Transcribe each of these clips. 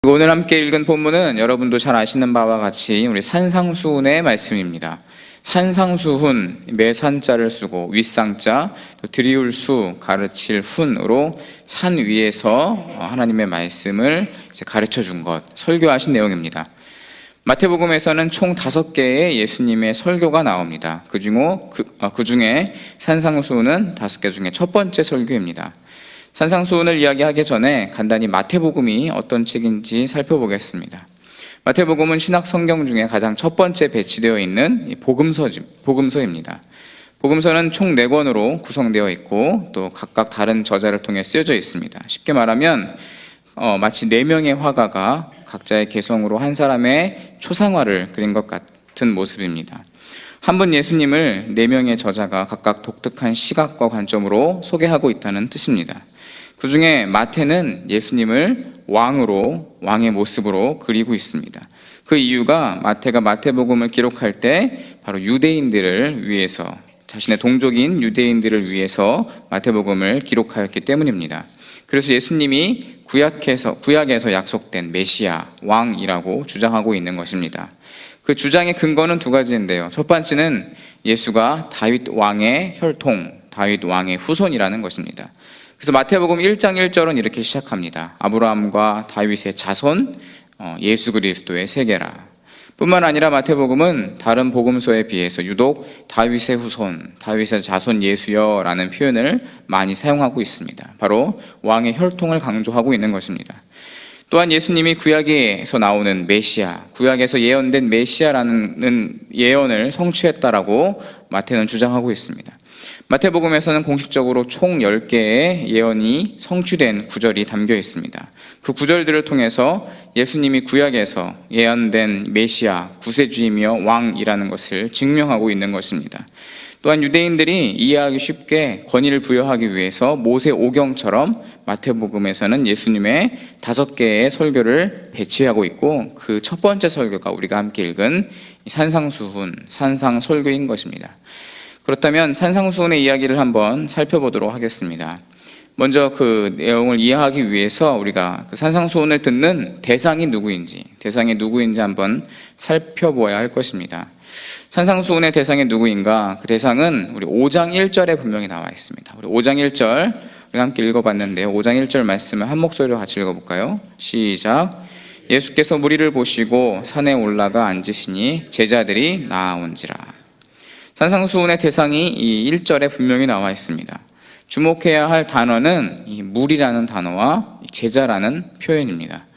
오늘 함께 읽은 본문은 여러분도 잘 아시는 바와 같이 우리 산상수훈의 말씀입니다. 산상수훈, 매산자를 쓰고 윗상자, 또 드리울 수, 가르칠 훈으로 산 위에서 하나님의 말씀을 가르쳐 준 것, 설교하신 내용입니다. 마태복음에서는 총 5개의 예수님의 설교가 나옵니다. 그 중에 산상수훈은 5개 중에 첫 번째 설교입니다. 산상수훈을 이야기하기 전에 간단히 마태복음이 어떤 책인지 살펴보겠습니다. 마태복음은 신약 성경 중에 가장 첫 번째 배치되어 있는 복음서입니다. 복음서는 총 4권으로 구성되어 있고 또 각각 다른 저자를 통해 쓰여져 있습니다. 쉽게 말하면 마치 4명의 화가가 각자의 개성으로 한 사람의 초상화를 그린 것 같은 모습입니다. 한 분 예수님을 4명의 저자가 각각 독특한 시각과 관점으로 소개하고 있다는 뜻입니다. 그 중에 마태는 예수님을 왕의 모습으로 그리고 있습니다. 그 이유가 마태가 마태복음을 기록할 때 바로 유대인들을 위해서, 자신의 동족인 유대인들을 위해서 마태복음을 기록하였기 때문입니다. 그래서 예수님이 구약에서 약속된 메시아, 왕이라고 주장하고 있는 것입니다. 그 주장의 근거는 2가지인데요. 첫 번째는 예수가 다윗 왕의 혈통, 다윗 왕의 후손이라는 것입니다. 그래서 마태복음 1장 1절은 이렇게 시작합니다. 아브라함과 다윗의 자손, 예수 그리스도의 세계라. 뿐만 아니라 마태복음은 다른 복음서에 비해서 유독 다윗의 후손, 다윗의 자손 예수여라는 표현을 많이 사용하고 있습니다. 바로 왕의 혈통을 강조하고 있는 것입니다. 또한 예수님이 구약에서 나오는 메시아, 구약에서 예언된 메시아라는 예언을 성취했다라고 마태는 주장하고 있습니다. 마태복음에서는 공식적으로 총 10개의 예언이 성취된 구절이 담겨 있습니다. 그 구절들을 통해서 예수님이 구약에서 예언된 메시아, 구세주이며 왕이라는 것을 증명하고 있는 것입니다. 또한 유대인들이 이해하기 쉽게 권위를 부여하기 위해서 모세 오경처럼 마태복음에서는 예수님의 5개의 설교를 배치하고 있고 그 첫 번째 설교가 우리가 함께 읽은 산상수훈, 산상설교인 것입니다. 그렇다면 산상수훈의 이야기를 한번 살펴보도록 하겠습니다. 먼저 그 내용을 이해하기 위해서 우리가 그 산상수훈을 듣는 대상이 누구인지 한번 살펴보아야 할 것입니다. 산상수훈의 대상이 누구인가? 그 대상은 우리 5장 1절에 분명히 나와 있습니다. 우리 5장 1절 우리가 함께 읽어봤는데요. 5장 1절 말씀을 한 목소리로 같이 읽어볼까요? 시작. 예수께서 무리를 보시고 산에 올라가 앉으시니 제자들이 나아온지라. 산상수훈의 대상이 이 1절에 분명히 나와 있습니다. 주목해야 할 단어는 이 무리라는 단어와 제자라는 표현입니다.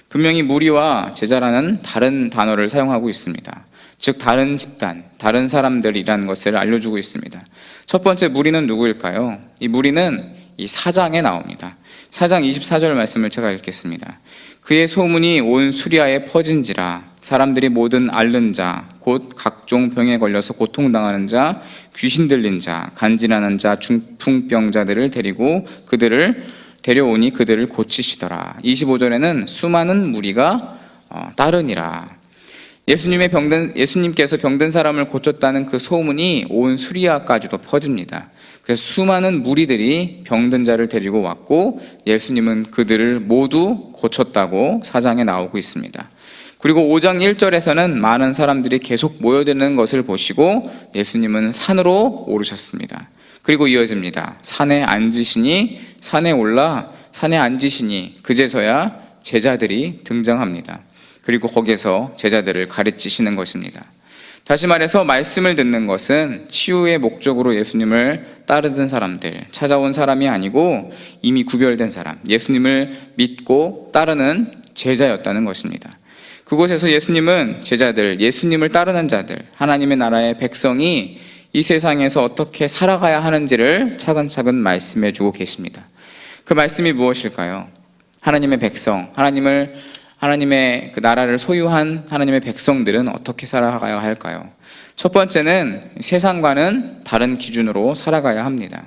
분명히 무리와 제자라는 다른 단어를 사용하고 있습니다. 즉 다른 집단, 다른 사람들이라는 것을 알려주고 있습니다. 첫 번째 무리는 누구일까요? 이 무리는 이 4장에 나옵니다. 4장 24절 말씀을 제가 읽겠습니다. 그의 소문이 온 수리아에 퍼진지라. 사람들이 모든 앓는 자, 곧 각종 병에 걸려서 고통당하는 자, 귀신 들린 자, 간질하는 자, 중풍병자들을 데려오니 그들을 고치시더라. 25절에는 수많은 무리가 따르니라. 예수님께서 병든 사람을 고쳤다는 그 소문이 온 수리아까지도 퍼집니다. 그래서 수많은 무리들이 병든 자를 데리고 왔고 예수님은 그들을 모두 고쳤다고 4장에 나오고 있습니다. 그리고 5장 1절에서는 많은 사람들이 계속 모여드는 것을 보시고 예수님은 산으로 오르셨습니다. 그리고 이어집니다. 산에 앉으시니 그제서야 제자들이 등장합니다. 그리고 거기에서 제자들을 가르치시는 것입니다. 다시 말해서 말씀을 듣는 것은 치유의 목적으로 예수님을 따르던 사람들, 찾아온 사람이 아니고 이미 구별된 사람, 예수님을 믿고 따르는 제자였다는 것입니다. 그곳에서 예수님은 제자들, 예수님을 따르는 자들, 하나님의 나라의 백성이 이 세상에서 어떻게 살아가야 하는지를 차근차근 말씀해 주고 계십니다. 그 말씀이 무엇일까요? 하나님의 백성, 하나님의 그 나라를 소유한 하나님의 백성들은 어떻게 살아가야 할까요? 첫 번째는 세상과는 다른 기준으로 살아가야 합니다.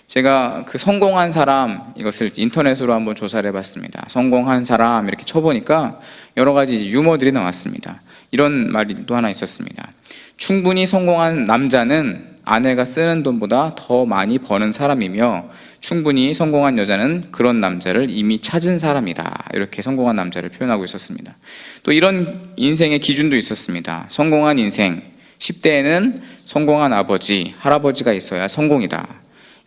제가 그 성공한 사람, 이것을 인터넷으로 한번 조사를 해봤습니다. 성공한 사람 이렇게 쳐보니까 여러 가지 유머들이 나왔습니다. 이런 말이 또 하나 있었습니다. 충분히 성공한 남자는 아내가 쓰는 돈보다 더 많이 버는 사람이며 충분히 성공한 여자는 그런 남자를 이미 찾은 사람이다. 이렇게 성공한 남자를 표현하고 있었습니다. 또 이런 인생의 기준도 있었습니다. 성공한 인생, 10대에는 성공한 아버지, 할아버지가 있어야 성공이다.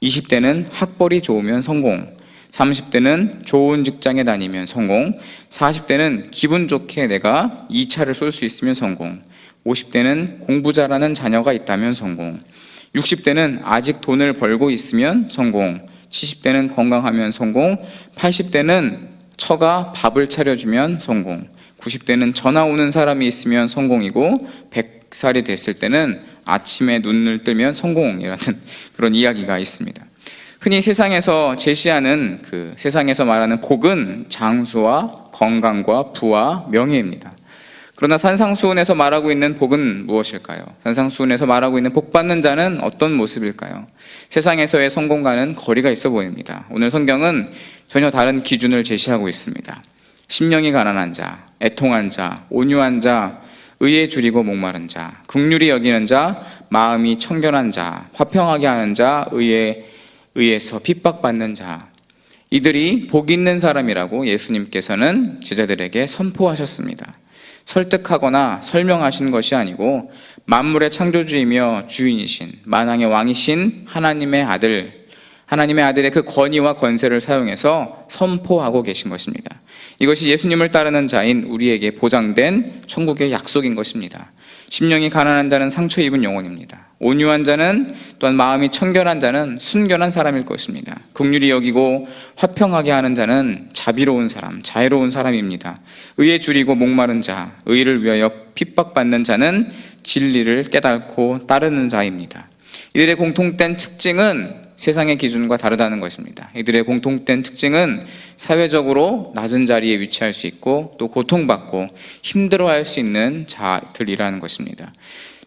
20대는 학벌이 좋으면 성공, 30대는 좋은 직장에 다니면 성공, 40대는 기분 좋게 내가 2차를 쏠 수 있으면 성공, 50대는 공부 잘하는 자녀가 있다면 성공, 60대는 아직 돈을 벌고 있으면 성공, 70대는 건강하면 성공, 80대는 처가 밥을 차려주면 성공, 90대는 전화 오는 사람이 있으면 성공이고 100살이 됐을 때는 아침에 눈을 뜨면 성공이라는 그런 이야기가 있습니다. 흔히 세상에서 제시하는 세상에서 말하는 복은 장수와 건강과 부와 명예입니다. 그러나 산상수훈에서 말하고 있는 복은 무엇일까요? 산상수훈에서 말하고 있는 복 받는 자는 어떤 모습일까요? 세상에서의 성공과는 거리가 있어 보입니다. 오늘 성경은 전혀 다른 기준을 제시하고 있습니다. 심령이 가난한 자, 애통한 자, 온유한 자, 의에 줄이고 목마른 자, 긍휼히 여기는 자, 마음이 청결한 자, 화평하게 하는 자, 의에서 핍박받는 자, 이들이 복 있는 사람이라고 예수님께서는 제자들에게 선포하셨습니다. 설득하거나 설명하신 것이 아니고 만물의 창조주이며 주인이신 만왕의 왕이신 하나님의 아들의 그 권위와 권세를 사용해서 선포하고 계신 것입니다. 이것이 예수님을 따르는 자인 우리에게 보장된 천국의 약속인 것입니다. 심령이 가난한 자는 상처 입은 영혼입니다. 온유한 자는, 또한 마음이 청결한 자는 순결한 사람일 것입니다. 긍휼히 여기고 화평하게 하는 자는 자비로운 사람, 자애로운 사람입니다. 의에 줄이고 목마른 자, 의를 위하여 핍박받는 자는 진리를 깨닫고 따르는 자입니다. 이들의 공통된 특징은 세상의 기준과 다르다는 것입니다. 이들의 공통된 특징은 사회적으로 낮은 자리에 위치할 수 있고 또 고통받고 힘들어할 수 있는 자들이라는 것입니다.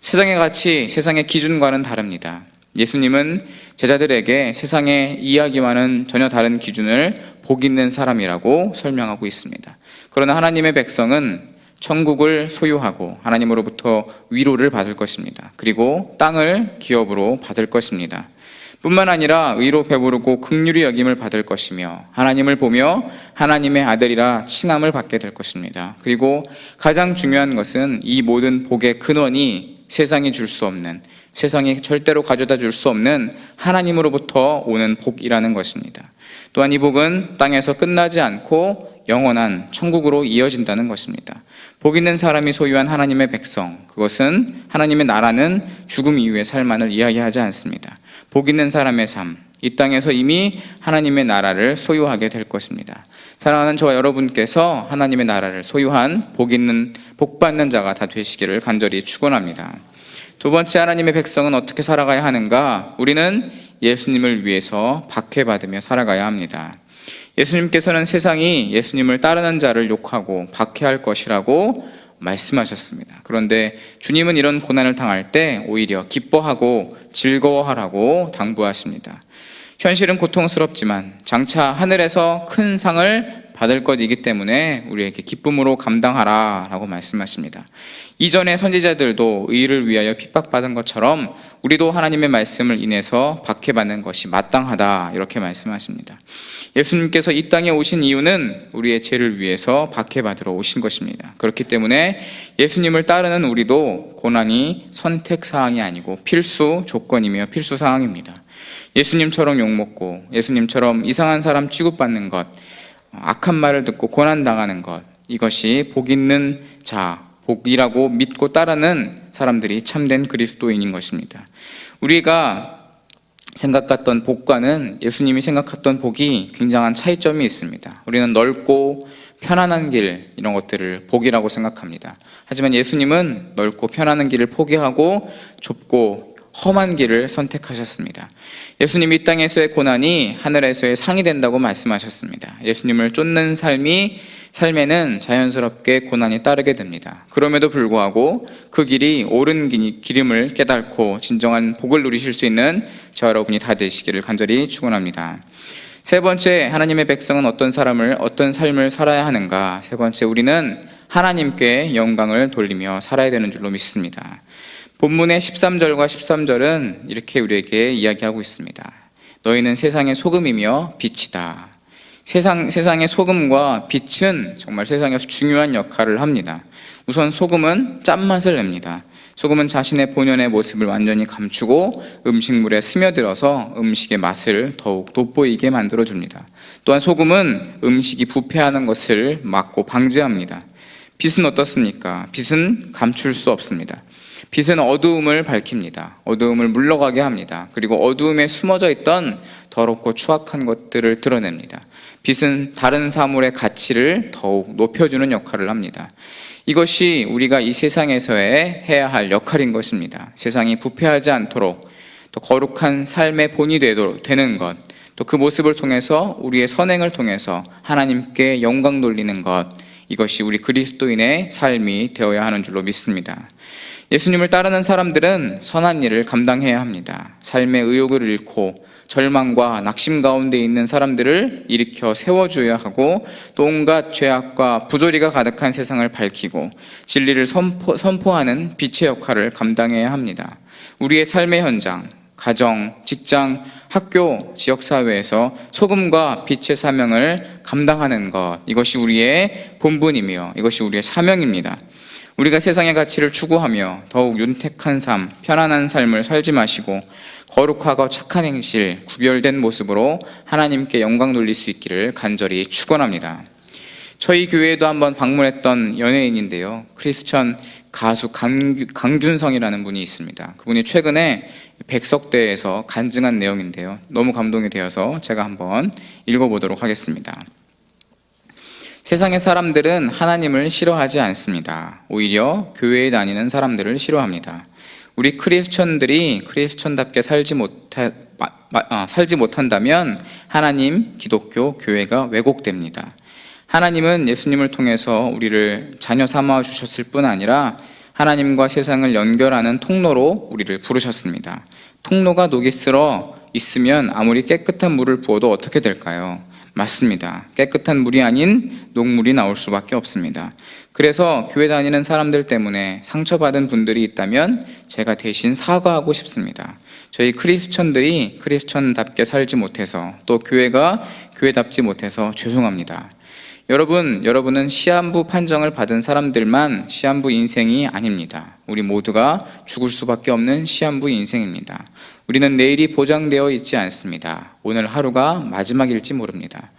세상의 가치, 세상의 기준과는 다릅니다. 예수님은 제자들에게 세상의 이야기와는 전혀 다른 기준을 복 있는 사람이라고 설명하고 있습니다. 그러나 하나님의 백성은 천국을 소유하고 하나님으로부터 위로를 받을 것입니다. 그리고 땅을 기업으로 받을 것입니다. 뿐만 아니라 의로 배부르고 긍휼히 여김을 받을 것이며 하나님을 보며 하나님의 아들이라 칭함을 받게 될 것입니다. 그리고 가장 중요한 것은 이 모든 복의 근원이 세상이 줄 수 없는, 세상이 절대로 가져다 줄 수 없는 하나님으로부터 오는 복이라는 것입니다. 또한 이 복은 땅에서 끝나지 않고 영원한 천국으로 이어진다는 것입니다. 복 있는 사람이 소유한 하나님의 백성, 그것은 하나님의 나라는 죽음 이후의 삶만을 이야기하지 않습니다. 복 있는 사람의 삶, 이 땅에서 이미 하나님의 나라를 소유하게 될 것입니다. 사랑하는 저와 여러분께서 하나님의 나라를 소유한 복 받는 자가 다 되시기를 간절히 축원합니다. 두 번째, 하나님의 백성은 어떻게 살아가야 하는가? 우리는 예수님을 위해서 박해받으며 살아가야 합니다. 예수님께서는 세상이 예수님을 따르는 자를 욕하고 박해할 것이라고 말씀하셨습니다. 그런데 주님은 이런 고난을 당할 때 오히려 기뻐하고 즐거워하라고 당부하십니다. 현실은 고통스럽지만 장차 하늘에서 큰 상을 받을 것이기 때문에 우리에게 기쁨으로 감당하라 라고 말씀하십니다. 이전의 선지자들도 의를 위하여 핍박받은 것처럼 우리도 하나님의 말씀을 인해서 박해받는 것이 마땅하다, 이렇게 말씀하십니다. 예수님께서 이 땅에 오신 이유는 우리의 죄를 위해서 박해받으러 오신 것입니다. 그렇기 때문에 예수님을 따르는 우리도 고난이 선택사항이 아니고 필수 조건이며 필수 사항입니다. 예수님처럼 욕먹고 예수님처럼 이상한 사람 취급받는 것, 악한 말을 듣고 고난당하는 것, 이것이 복 있는 자, 복이라고 믿고 따르는 사람들이 참된 그리스도인인 것입니다. 우리가 생각했던 복과는 예수님이 생각했던 복이 굉장한 차이점이 있습니다. 우리는 넓고 편안한 길, 이런 것들을 복이라고 생각합니다. 하지만 예수님은 넓고 편안한 길을 포기하고 좁고 험한 길을 선택하셨습니다. 예수님이 이 땅에서의 고난이 하늘에서의 상이 된다고 말씀하셨습니다. 예수님을 쫓는 삶에는 자연스럽게 고난이 따르게 됩니다. 그럼에도 불구하고 그 길이 옳은 길임을 깨닫고 진정한 복을 누리실 수 있는 저와 여러분이 다 되시기를 간절히 축원합니다. 세 번째, 하나님의 백성은 어떤 삶을 살아야 하는가? 세 번째, 우리는 하나님께 영광을 돌리며 살아야 되는 줄로 믿습니다. 본문의 13절과 13절은 이렇게 우리에게 이야기하고 있습니다. 너희는 세상의 소금이며 빛이다. 세상의 소금과 빛은 정말 세상에서 중요한 역할을 합니다. 우선 소금은 짠맛을 냅니다. 소금은 자신의 본연의 모습을 완전히 감추고 음식물에 스며들어서 음식의 맛을 더욱 돋보이게 만들어줍니다. 또한 소금은 음식이 부패하는 것을 막고 방지합니다. 빛은 어떻습니까? 빛은 감출 수 없습니다. 빛은 어두움을 밝힙니다. 어두움을 물러가게 합니다. 그리고 어두움에 숨어져 있던 더럽고 추악한 것들을 드러냅니다. 빛은 다른 사물의 가치를 더욱 높여주는 역할을 합니다. 이것이 우리가 이 세상에서의 해야 할 역할인 것입니다. 세상이 부패하지 않도록, 또 거룩한 삶의 본이 되는 것, 또 그 모습을 통해서 우리의 선행을 통해서 하나님께 영광 돌리는 것, 이것이 우리 그리스도인의 삶이 되어야 하는 줄로 믿습니다. 예수님을 따르는 사람들은 선한 일을 감당해야 합니다. 삶의 의욕을 잃고 절망과 낙심 가운데 있는 사람들을 일으켜 세워줘야 하고, 또 온갖 죄악과 부조리가 가득한 세상을 밝히고 진리를 선포하는 빛의 역할을 감당해야 합니다. 우리의 삶의 현장, 가정, 직장, 학교, 지역사회에서 소금과 빛의 사명을 감당하는 것, 이것이 우리의 본분이며 이것이 우리의 사명입니다. 우리가 세상의 가치를 추구하며 더욱 윤택한 삶, 편안한 삶을 살지 마시고 거룩하고 착한 행실, 구별된 모습으로 하나님께 영광 돌릴 수 있기를 간절히 축원합니다. 저희 교회에도 한번 방문했던 연예인인데요, 크리스천 가수 강균성이라는 분이 있습니다. 그분이 최근에 백석대에서 간증한 내용인데요, 너무 감동이 되어서 제가 한번 읽어보도록 하겠습니다. 세상의 사람들은 하나님을 싫어하지 않습니다. 오히려 교회에 다니는 사람들을 싫어합니다. 우리 크리스천들이 크리스천답게 살지 못한다면 하나님, 기독교, 교회가 왜곡됩니다. 하나님은 예수님을 통해서 우리를 자녀 삼아 주셨을 뿐 아니라 하나님과 세상을 연결하는 통로로 우리를 부르셨습니다. 통로가 녹이 슬어 있으면 아무리 깨끗한 물을 부어도 어떻게 될까요? 맞습니다. 깨끗한 물이 아닌 녹물이 나올 수밖에 없습니다. 그래서 교회 다니는 사람들 때문에 상처받은 분들이 있다면 제가 대신 사과하고 싶습니다. 저희 크리스천들이 크리스천답게 살지 못해서, 또 교회가 교회답지 못해서 죄송합니다. 여러분은 시한부 판정을 받은 사람들만 시한부 인생이 아닙니다. 우리 모두가 죽을 수밖에 없는 시한부 인생입니다. 우리는 내일이 보장되어 있지 않습니다. 오늘 하루가 마지막일지 모릅니다.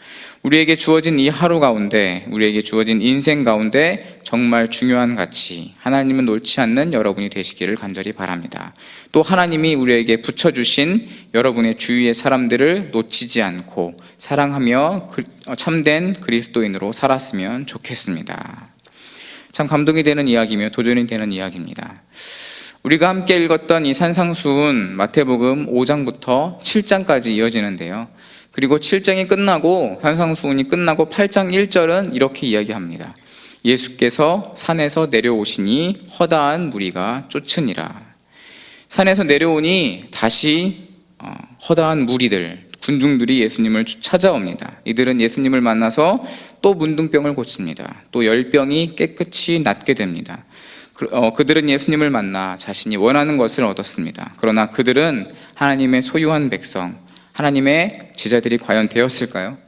우리에게 주어진 이 하루 가운데, 우리에게 주어진 인생 가운데 정말 중요한 가치, 하나님은 놓지 않는 여러분이 되시기를 간절히 바랍니다. 또 하나님이 우리에게 붙여주신 여러분의 주위의 사람들을 놓치지 않고 사랑하며 참된 그리스도인으로 살았으면 좋겠습니다. 참 감동이 되는 이야기며 도전이 되는 이야기입니다. 우리가 함께 읽었던 이 산상수훈, 마태복음 5장부터 7장까지 이어지는데요, 그리고 7장이 끝나고 산상수훈이 끝나고 8장 1절은 이렇게 이야기합니다. 예수께서 산에서 내려오시니 허다한 무리가 쫓으니라. 산에서 내려오니 다시 허다한 무리들, 군중들이 예수님을 찾아옵니다. 이들은 예수님을 만나서 또 문둥병을 고칩니다. 또 열병이 깨끗이 낫게 됩니다. 그들은 예수님을 만나 자신이 원하는 것을 얻었습니다. 그러나 그들은 하나님의 소유한 백성, 하나님의 제자들이 과연 되었을까요?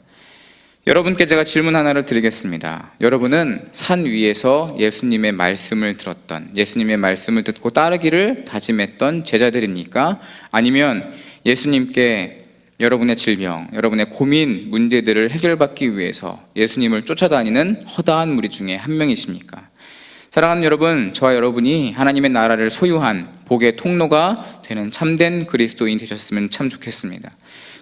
여러분께 제가 질문 하나를 드리겠습니다. 여러분은 산 위에서 예수님의 말씀을 들었던, 예수님의 말씀을 듣고 따르기를 다짐했던 제자들입니까? 아니면 예수님께 여러분의 질병, 여러분의 고민, 문제들을 해결받기 위해서 예수님을 쫓아다니는 허다한 무리 중에 한 명이십니까? 사랑하는 여러분, 저와 여러분이 하나님의 나라를 소유한 복의 통로가 되는 참된 그리스도인 되셨으면 참 좋겠습니다.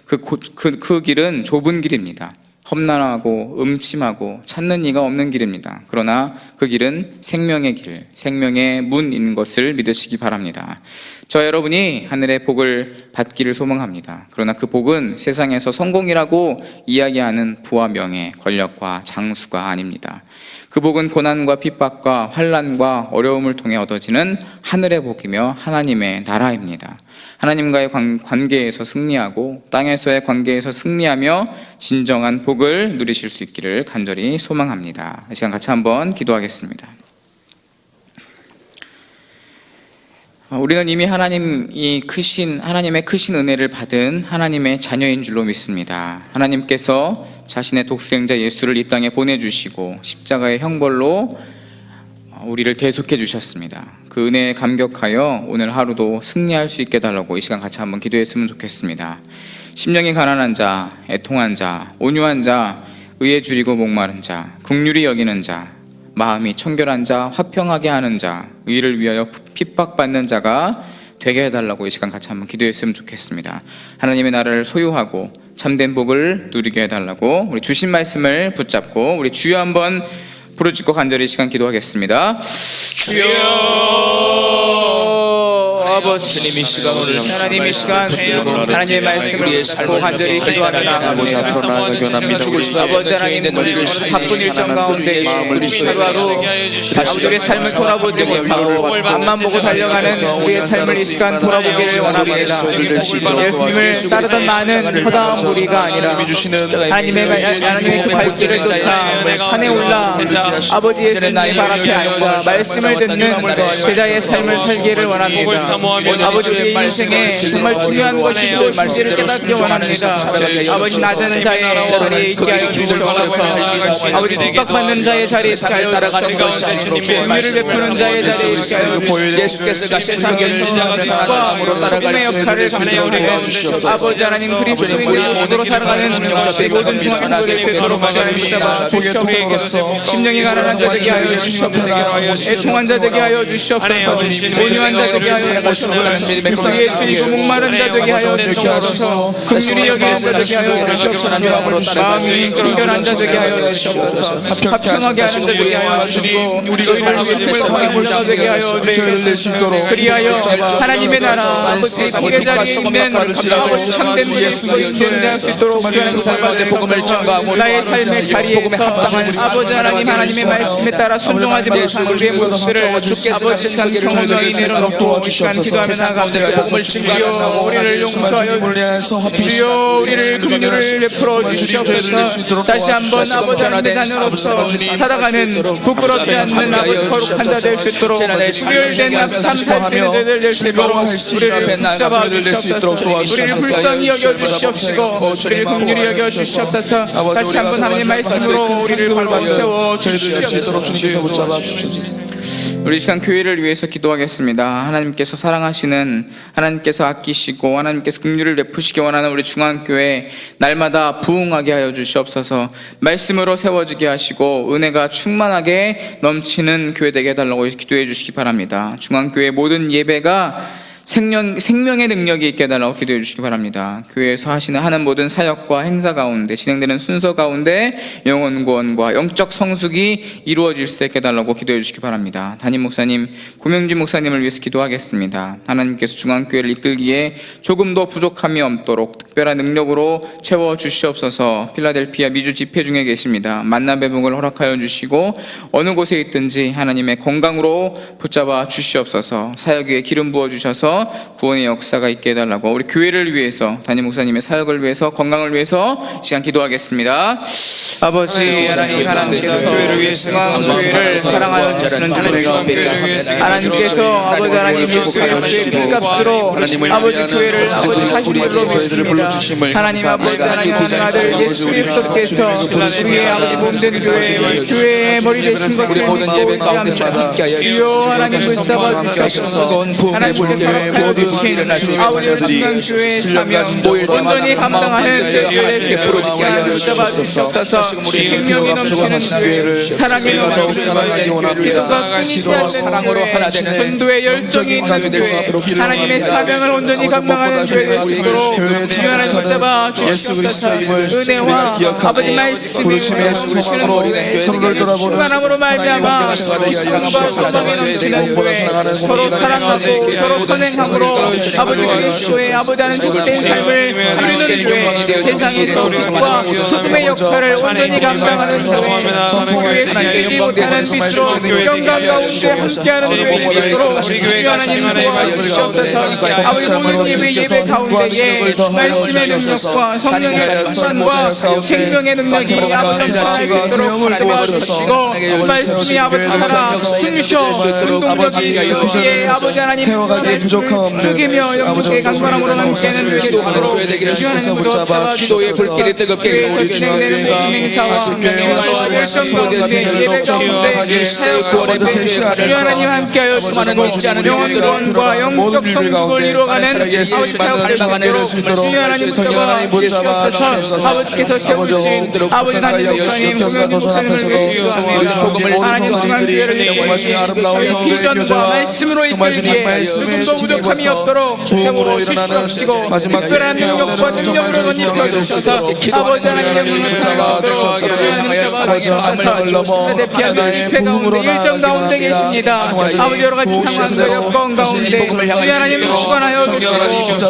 그 길은 좁은 길입니다. 험난하고 음침하고 찾는 이가 없는 길입니다. 그러나 그 길은 생명의 길, 생명의 문인 것을 믿으시기 바랍니다. 저 여러분이 하늘의 복을 받기를 소망합니다. 그러나 그 복은 세상에서 성공이라고 이야기하는 부와 명예, 권력과 장수가 아닙니다. 그 복은 고난과 핍박과 환난과 어려움을 통해 얻어지는 하늘의 복이며 하나님의 나라입니다. 하나님과의 관계에서 승리하고 땅에서의 관계에서 승리하며 진정한 복을 누리실 수 있기를 간절히 소망합니다. 이 시간 같이 한번 기도하겠습니다. 우리는 이미 하나님의 크신 은혜를 받은 하나님의 자녀인 줄로 믿습니다. 하나님께서 자신의 독생자 예수를 이 땅에 보내주시고 십자가의 형벌로 우리를 대속해 주셨습니다. 그 은혜에 감격하여 오늘 하루도 승리할 수 있게 달라고 이 시간 같이 한번 기도했으면 좋겠습니다. 심령이 가난한 자, 애통한 자, 온유한 자, 의에 줄이고 목마른 자, 긍휼히 여기는 자, 마음이 청결한 자, 화평하게 하는 자, 의를 위하여 핍박받는 자가 되게 해달라고 이 시간 같이 한번 기도했으면 좋겠습니다. 하나님의 나라를 소유하고 참된 복을 누리게 해달라고 우리 주신 말씀을 붙잡고 우리 주여 한번 부르짖고 간절히 이 시간 기도하겠습니다. 주여 아버지 주님 이 시간 오늘 하나님 이 시간 하나님의 말씀을 붙잡고 간절히 기도하며 나아갑니다. 아버지 하나님 바쁜 일정 가운데 하루하루 우리의 삶을 돌아보지 못하고 앞만 보고 달려가는 우리의 삶을 이 시간 돌아보기를 원합니다. 예수님을 따르던 많은 허다한 무리가 아니라 하나님의 그 발길을 쫓아 산에 올라 아버지 예수님의 발 앞에 앉아 말씀을 듣는 제자의 삶을 살기를 원합니다. 아버지 우리의 인생에 정말 중요한 것이 무엇인지를 깨닫기 원합니다. 아버지 낮은 자의 자리에 있게 하여 주시옵소서. 아버지 핍박받는 자의 자리에 있게 하여 주시옵소서. 긍휼을 베푸는 자의 자리에 있게 하여 주시옵소서. 예수께서 가신 세상에서 사랑으로 따라갈 복음의 역할을 감당하고 아버지 하나님 그리스도의 모습으로 살아가는 모든 중앙교회를 되도록 붙잡아 주시옵소서. 심령이 가난한 자 되게 하여 주시옵소서. 애통한 자 되게 하여 주시옵소서. 온유한 자 되게 하여 주시옵소서. 의에 줄이고 목마른 자 되게 하여 주시옵소서. 긍휼히 여기는 자 되게 하여 주시옵소서. 마음이 청결한 자 되게 하여 주시옵소서. 화평하게 하는 자 되게 하여 주시옵소서. 우리를 위해 성함을 자 되게 하여 주시옵소서. 그리하여 하나님의 나라 아버지 복의 자리에 있는 아버지 참된 예수님을 존재할 수 있도록 주시옵소서. 나의 삶의 자리에서 아버지 하나님의 말씀에 따라 순종하지 못한 우리의 모습들을 아버지 시간 경험하게 내려놓고 시간 기도하며 나아갑니다. 주여 우리를 용서하여 주여 우리를 긍휼을 베풀어 주시옵소서. 다시 한번 아버지 하나님의 자녀로서 살아가는 부끄럽지 않는 아버지 거룩한 자 될 수 있도록 구별된 삶 살피는 될 수 있도록 우리를 붙잡아 주시옵소서. 우리를 불쌍히 여겨 주시옵시고 우리를 긍휼히 여겨 주시옵소서. 다시 한번 하나님의 말씀으로 우리를 발로 세워 주시옵소서. 우리 시간 교회를 위해서 기도하겠습니다. 하나님께서 사랑하시는 하나님께서 아끼시고 하나님께서 긍휼을 베푸시기 원하는 우리 중앙교회 날마다 부흥하게 하여 주시옵소서. 말씀으로 세워지게 하시고 은혜가 충만하게 넘치는 교회 되게 해달라고 기도해 주시기 바랍니다. 중앙교회 모든 예배가 생명의 능력이 있게 해달라고 기도해 주시기 바랍니다. 교회에서 하는 모든 사역과 행사 가운데 진행되는 순서 가운데 영혼 구원과 영적 성숙이 이루어질 수 있게 해달라고 기도해 주시기 바랍니다. 담임 목사님, 고명진 목사님을 위해서 기도하겠습니다. 하나님께서 중앙교회를 이끌기에 조금도 부족함이 없도록 특별한 능력으로 채워 주시옵소서. 필라델피아 미주 집회 중에 계십니다. 만나 배봉을 허락하여 주시고 어느 곳에 있든지 하나님의 건강으로 붙잡아 주시옵소서. 사역 위에 기름 부어 주셔서 구원의 역사가 있게 해달라고 우리 교회를 위해서 담임 목사님의 사역을 위해서 건강을 위해서 시간 기도하겠습니다. 아버지 하나님께서 교회를 위해서 교회를 사랑하여 주시는 줄 하나님께서 아버지 하나님 예수의 피값으로 아버지 교회를 아버지 사심으로 믿습니다. 하나님 아버지 하나님 아들 예수 그리스도께서 우리의 아버지 몸된 교회의 머리 되신 것을 믿고 의지합니다. 주여 하나님 붙잡아 주시옵소서. 하나님께서 세워주신 아버지 중앙교회의 사명 온전히 감당하는 교회를 붙잡아 주시옵소서. 생명이 넘치는 교회, 사랑이 넘치는 기도가 끊이지 않는 교회, 전도의 열정이 있는 교회, 하나님의 사명을 온전히 감당하는 교회 될 수 있도록 주님을 붙잡아 주시옵소서. 은혜와 아버지 말씀이 주시는 교회, 충만함으로 말미암아 사랑과 소망이 넘치는 교회, 서로 사랑하고 서로 선행하고 감당함으로 아버지 그리스도의 아버지 하는 도굴된 삶을 누리는 교회, 세상에서 빛과 소금의 역할을 온전히 감당하는 교회, 교회에 못하는 빛으로 영광 가운데 함께하는 교회가 되도록 주여 하나님 도와주시옵소서. 아버지 모든 예배 가운데에 말씀의 능력과 성령의 충만과 생명의 능력이 아버지 도록 도와주시고 말씀이 아버지 살아 숨쉬어 운동력이 우리의 아버지 하나님 죽이며 영국의 강건함으로 함께하는 교회 되도록 주여 하나님 붙잡아 기도의 불길이 뜨겁게 교회에서 진행되는 모든 행사와 열정 가운데 예배 가운데 사역하는 주여 하나님 함께하여 주시고 영원 구원과 영적 성숙을 이루어가는 아버지 사역을 되도록 주여 하나님 붙잡아 주시옵소서. 아버지께서 세우신 아버지 하나님 목사님 목사님을 위해서 하나님 중앙 교회를 위해 비전과 말씀으로 이끌기에 조금도 부족함이 없도록 세워 주시옵시고 특별한 능력과 능력으로 입혀주셔서 아버지 하나님의 문을 닫아주시옵소서. 대피하는 집회 가운데 일정 가운데 계십니다. 아버지 여러가지 상황과 여건 가운데 주여 하나님 주관하여 주시고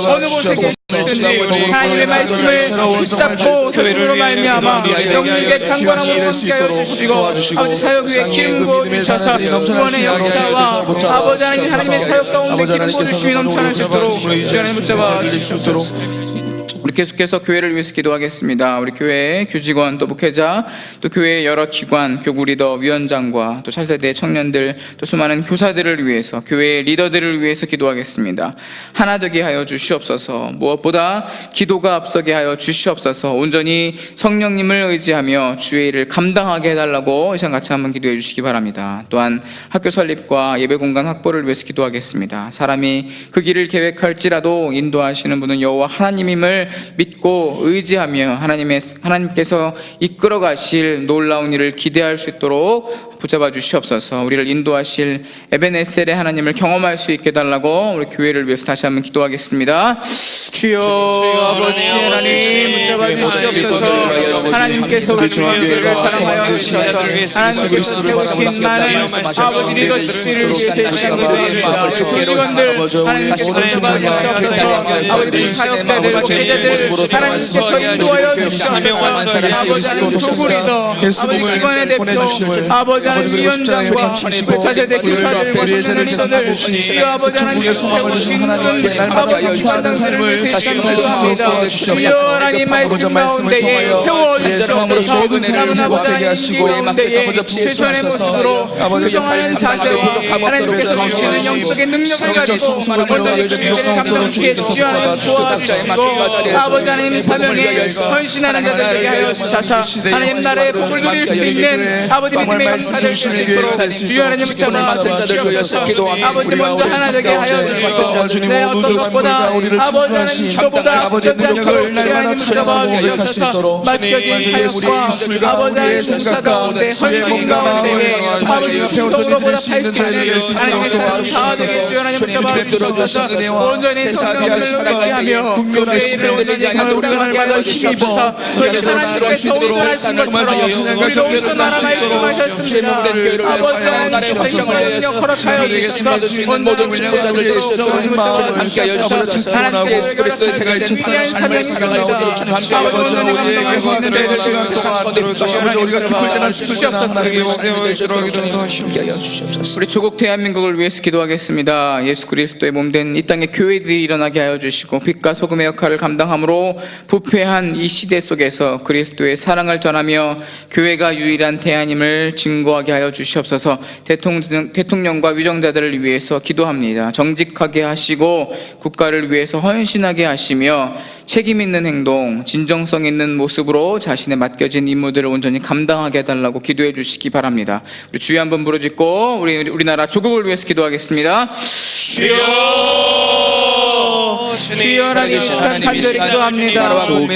어느 곳에 계시든지 하나님의 말씀을 붙잡고 스스로 말미암아 영육의 강건함으로 함께하여 주시고 아버지 사역 위에 기름 부어주셔서 구원의 역사와 아버지 하나님의 사역 가운데 기름 부어주심이 넘쳐날 수 있도록 주여 하나님 붙잡아 주시옵소서. 우리 계속해서 교회를 위해서 기도하겠습니다. 우리 교회의 교직원 또 목회자 또 교회의 여러 기관 교구 리더 위원장과 또 차세대 청년들 또 수많은 교사들을 위해서 교회의 리더들을 위해서 기도하겠습니다. 하나 되게 하여 주시옵소서. 무엇보다 기도가 앞서게 하여 주시옵소서. 온전히 성령님을 의지하며 주의 일을 감당하게 해달라고 이 시간 같이 한번 기도해 주시기 바랍니다. 또한 학교 설립과 예배 공간 확보를 위해서 기도하겠습니다. 사람이 그 길을 계획할지라도 인도하시는 분은 여호와 하나님임을 믿고 의지하며 하나님께서 이끌어 가실 놀라운 일을 기대할 수 있도록 붙잡아 주시옵소서. 우리를 인도하실 에베네셀의 하나님을 경험할 수 있게 해달라고 우리 교회를 위해서 다시 한번 기도하겠습니다. 주여 아버지 하나님 붙잡아 주시옵소서. 하나님께서 우리 교회를 사랑하여 주셔서 하나님께서 세우신 많은 아버지 리더십들을 위해서 기도합니다. 교직원들 하나님께서 붙잡아 주시옵소서. 아버지 사역자들 목회자들 하나님께서 인도하여 주시옵소서. 아버지 하나님 교구 리더 아버지 기관의 대표 아버지 하나님 위원장과 차세대 교사들 모든 리더들 주여 아버지 하나님 세우신 아버지 기관장들을 기도합니다. 주여 하나님 말씀 가운데에 세워주시옵소서. 남은 아버지 가운데에 최선의 모습으로 그동안은 자세와 하나님께서 주시는 영적인 능력을 가지고 온전히 주님을 감동케 주여 하나님 도와주시고 아버지 하나님 사명에 헌신하는 자들 되게 하여 주셔서 하나님 나라의 복을 누릴 수 있는 아버지 믿음의 용사들 될 수 있도록 주여 하나님 붙잡아 주시옵소서. 아버지 먼저 하나 되게 하여 주시고 내 어떤 것보다 아버지 하나님 기도보다 전장을 날마다 붙잡아 주시옵소서. 맡겨진 사역과 아버지 하나님 순사 가운데 헌신 가운데 아버지 기도보다 할 수 있는 하나님의 사랑 다하되 주여 하나님 붙잡아 주시옵소서. 온전히 성령을 의지하며 교회의 일을 온전히 감당하게 하여 주시옵소서. 그것이 하나님께서 온전하신 것처럼 우리도 온전 나라 말씀하셨습니다. 아버지 하나님 설정을 능력 허락하여 주셔서 모든 친구자들 될 수 있도록 주님 함께하여 주셔서 하나님 예수 그리스도의 제갈된 삶을 살아갈 수 있도록 주님 함께하여 주셔서 우리가 기쁠 때나 슬플 때나 우리 조국 대한민국을 위해서 기도하겠습니다. 예수 그리스도의 몸된 이 땅의 교회들이 일어나게 하여 주시고 빛과 소금의 역할을 감당함으로 부패한 이 시대 속에서 그리스도의 사랑을 전하며 교회가 유일한 대안임을 증거하게 하여 주시옵소서. 대통령과 위정자들을 위해서 기도합니다. 정직하게 하시고 국가를 위해서 헌신하게 하시며 책임 있는 행동, 진정성 있는 모습으로 자신의 맡겨진 임무들을 온전히 감당하게 해달라고 기도해 주시기 바랍니다. 우리 주여 한번 부르짖고 우리나라 조국을 위해서 기도하겠습니다. 주여 주여 하나님 시간 간절히 기도합니다.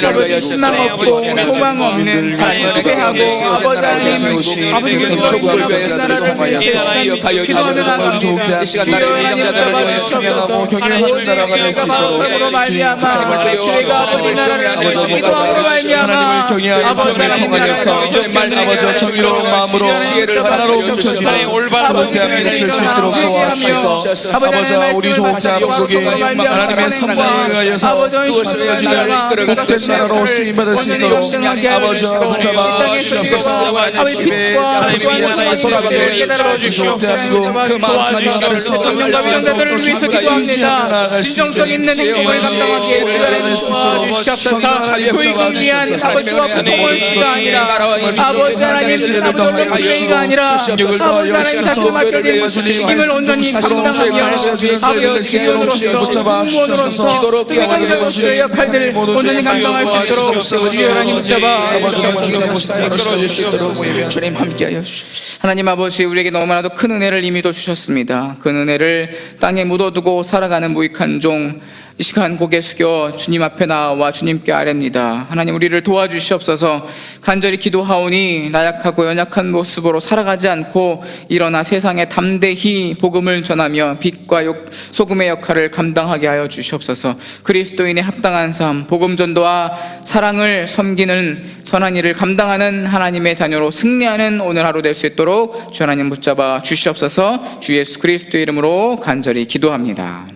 아버지 희망 없고 소망 없는 패하고 아버지 하나님 아버지 나라를 위해서 기도하는 하나님 주여 하나님 잡아주시옵소서 경외하는 나라가 될 수 있도록 말미암아 저희가 아버지 나라를 위해서 기도함으로 말미암아 아버지 하나님 아버지와 정의로운 마음으로 하나로 뭉쳐지고 좋은 대한민국 될 수 있도록 도와주셔서 아버지와 우리 좋은 대한민국이 하나님의 선망에 의하여서 세워지는 복된 나라로 쓰임받을 수 있도록 아버지와 붙잡아 주시옵소서. 아버지 빛과 불완전한 신을 깨달아 주시옵소서. 그 마음 가져가면서 성령과 위원자들을 위해서 기도합니다. 진정성 있는 행동을 감당하기에 기다려 주시옵소서. 불공기한 아버지와 부동원수가 아니라 아버지 하나님 아버지와 부정의가 아니라 아버지 하나님 자꾸 맡겨진 책임을 온전히 감당하며 아버지 기도로서 공무원으로서 회장으로서의 역할들을 온전히 감당할 수 있도록 주여 하나님 붙잡아 주님 함께하여 주십시오. 하나님 아버지, 우리에게 너무나도 큰 은혜를 이미도 주셨습니다. 그 은혜를 땅에 묻어두고 살아가는 무익한 종, 이 시간 고개 숙여 주님 앞에 나와 주님께 아뢰입니다. 하나님, 우리를 도와주시옵소서. 간절히 기도하오니 나약하고 연약한 모습으로 살아가지 않고 일어나 세상에 담대히 복음을 전하며 빛과 소금의 역할을 감당하게 하여 주시옵소서. 그리스도인의 합당한 삶, 복음 전도와 사랑을 섬기는 선한 일을 감당하는 하나님의 자녀로 승리하는 오늘 하루 될 수 있도록 주 하나님 붙잡아 주시옵소서. 주 예수 그리스도의 이름으로 간절히 기도합니다.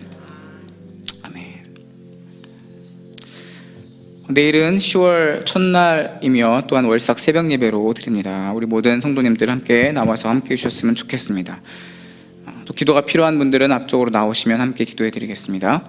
내일은 10월 첫날이며 또한 월삭 새벽 예배로 드립니다. 우리 모든 성도님들 함께 나와서 함께 해주셨으면 좋겠습니다. 또 기도가 필요한 분들은 앞쪽으로 나오시면 함께 기도해 드리겠습니다.